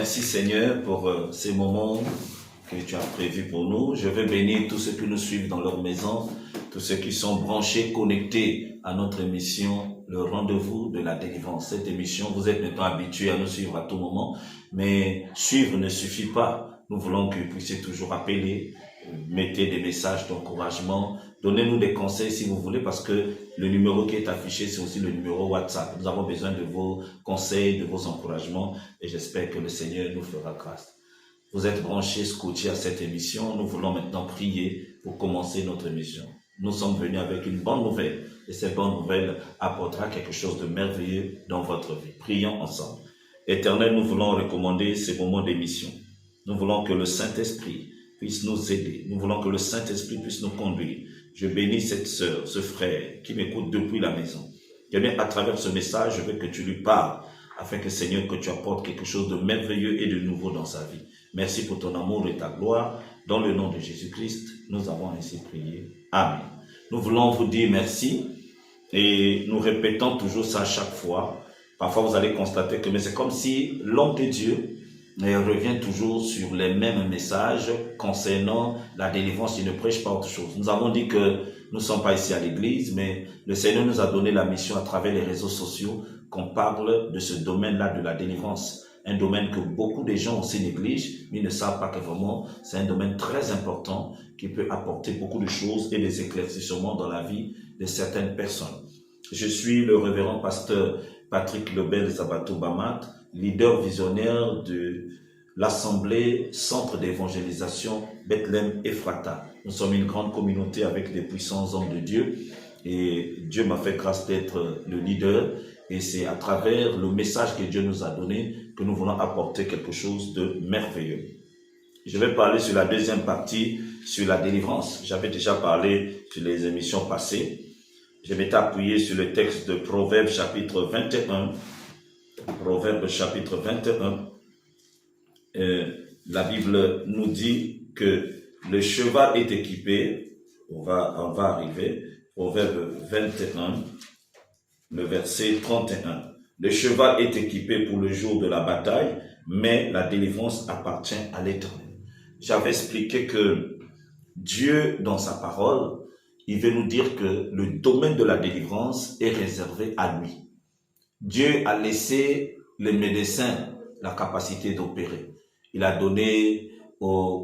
Merci Seigneur pour ces moments que tu as prévus pour nous. Je veux bénir tous ceux qui nous suivent dans leur maison, tous ceux qui sont branchés, connectés à notre émission, le rendez-vous de la délivrance. Cette émission, vous êtes maintenant habitués à nous suivre à tout moment, mais suivre ne suffit pas. Nous voulons que vous puissiez toujours appeler, mettez des messages d'encouragement, donnez-nous des conseils si vous voulez, parce que le numéro qui est affiché, c'est aussi le numéro WhatsApp. Nous avons besoin de vos conseils, de vos encouragements, et j'espère que le Seigneur nous fera grâce. Vous êtes branchés, scotchés à cette émission. Nous voulons maintenant prier pour commencer notre émission. Nous sommes venus avec une bonne nouvelle, et cette bonne nouvelle apportera quelque chose de merveilleux dans votre vie. Prions ensemble. Éternel, nous voulons recommander ces moments d'émission. Nous voulons que le Saint-Esprit puisse nous aider. Nous voulons que le Saint-Esprit puisse nous conduire. Je bénis cette sœur, ce frère qui m'écoute depuis la maison. Et bien, à travers ce message, je veux que tu lui parles, afin que, Seigneur, que tu apportes quelque chose de merveilleux et de nouveau dans sa vie. Merci pour ton amour et ta gloire. Dans le nom de Jésus-Christ, nous avons ainsi prié. Amen. Nous voulons vous dire merci et nous répétons toujours ça à chaque fois. Parfois, vous allez constater que c'est comme si l'homme de Dieu revient toujours sur les mêmes messages concernant la délivrance. Il ne prêche pas autre chose. Nous avons dit que nous ne sommes pas ici à l'église, mais le Seigneur nous a donné la mission à travers les réseaux sociaux qu'on parle de ce domaine-là de la délivrance. Un domaine que beaucoup de gens aussi négligent, mais ils ne savent pas que vraiment c'est un domaine très important qui peut apporter beaucoup de choses et des éclaircissements dans la vie de certaines personnes. Je suis le révérend pasteur Patrick Lebel Zabato Bamat, leader visionnaire de l'Assemblée Centre d'évangélisation Bethléem Ephrata. Nous sommes une grande communauté avec des puissants hommes de Dieu et Dieu m'a fait grâce d'être le leader et c'est à travers le message que Dieu nous a donné que nous voulons apporter quelque chose de merveilleux. Je vais parler sur la deuxième partie, sur la délivrance. J'avais déjà parlé sur les émissions passées. Je m'étais appuyé sur le texte de Proverbes chapitre 21. Proverbes chapitre 21. La Bible nous dit que le cheval est équipé. On va arriver. Proverbes 21, le verset 31. Le cheval est équipé pour le jour de la bataille, mais la délivrance appartient à l'Éternel. J'avais expliqué que Dieu, dans sa parole, il veut nous dire que le domaine de la délivrance est réservé à lui. Dieu a laissé les médecins la capacité d'opérer. Il a donné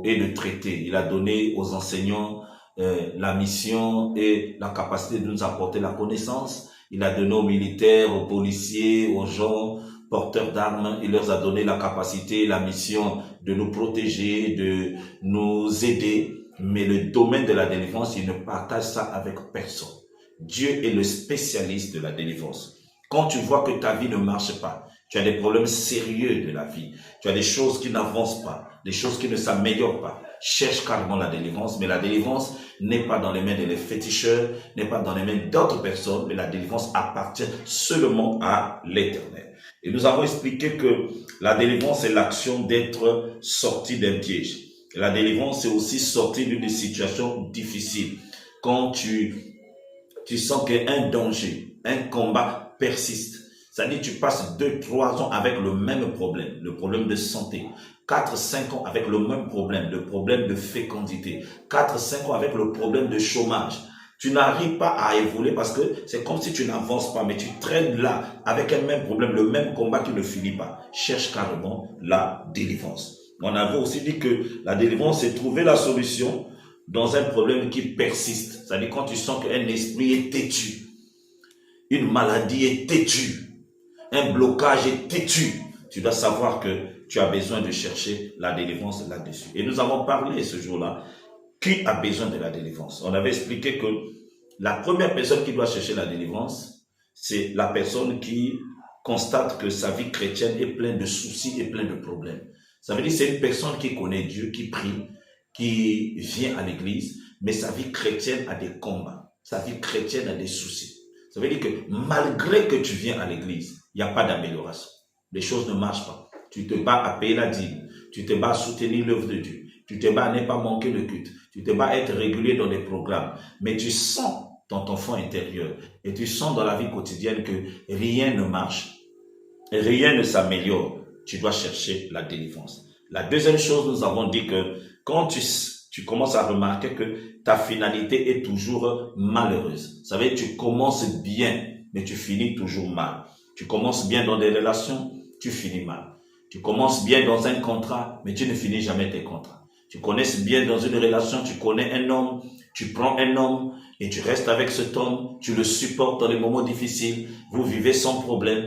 et de traiter. Il a donné aux enseignants la mission et la capacité de nous apporter la connaissance. Il a donné aux militaires, aux policiers, aux gens porteurs d'armes. Il leur a donné la capacité, la mission de nous protéger, de nous aider. Mais le domaine de la délivrance, il ne partage ça avec personne. Dieu est le spécialiste de la délivrance. Quand tu vois que ta vie ne marche pas, tu as des problèmes sérieux de la vie, tu as des choses qui n'avancent pas, des choses qui ne s'améliorent pas, cherche carrément la délivrance. Mais la délivrance n'est pas dans les mains des féticheurs, n'est pas dans les mains d'autres personnes, mais la délivrance appartient seulement à l'Éternel. Et nous avons expliqué que la délivrance est l'action d'être sorti d'un piège. La délivrance, c'est aussi sortir d'une situation difficile. Quand tu sens qu'un danger, un combat persiste. C'est-à-dire tu passes 2-3 ans avec le même problème, le problème de santé. 4-5 ans avec le même problème, le problème de fécondité. 4-5 ans avec le problème de chômage. Tu n'arrives pas à évoluer parce que c'est comme si tu n'avances pas, mais tu traînes là avec un même problème, le même combat qui ne finit pas. Cherche carrément la délivrance. On avait aussi dit que la délivrance, c'est trouver la solution dans un problème qui persiste. C'est-à-dire quand tu sens qu'un esprit est têtu, une maladie est têtue, un blocage est têtu, tu dois savoir que tu as besoin de chercher la délivrance là-dessus. Et nous avons parlé ce jour-là, qui a besoin de la délivrance? On avait expliqué que la première personne qui doit chercher la délivrance, c'est la personne qui constate que sa vie chrétienne est pleine de soucis et pleine de problèmes. Ça veut dire que c'est une personne qui connaît Dieu, qui prie, qui vient à l'église, mais sa vie chrétienne a des combats, sa vie chrétienne a des soucis. Ça veut dire que malgré que tu viens à l'église, il n'y a pas d'amélioration. Les choses ne marchent pas. Tu te bats à payer la dîme, tu te bats à soutenir l'œuvre de Dieu, tu te bats à ne pas manquer de culte, tu te bats à être régulier dans les programmes, mais tu sens dans ton fond intérieur et tu sens dans la vie quotidienne que rien ne marche, rien ne s'améliore. tu dois chercher la délivrance. La deuxième chose, nous avons dit que quand tu commences à remarquer que ta finalité est toujours malheureuse. Vous savez, tu commences bien, mais tu finis toujours mal. Tu commences bien dans des relations, tu finis mal. Tu commences bien dans un contrat, mais tu ne finis jamais tes contrats. Tu connais bien dans une relation, tu connais un homme, tu prends un homme et tu restes avec cet homme, tu le supportes dans les moments difficiles, vous vivez sans problème.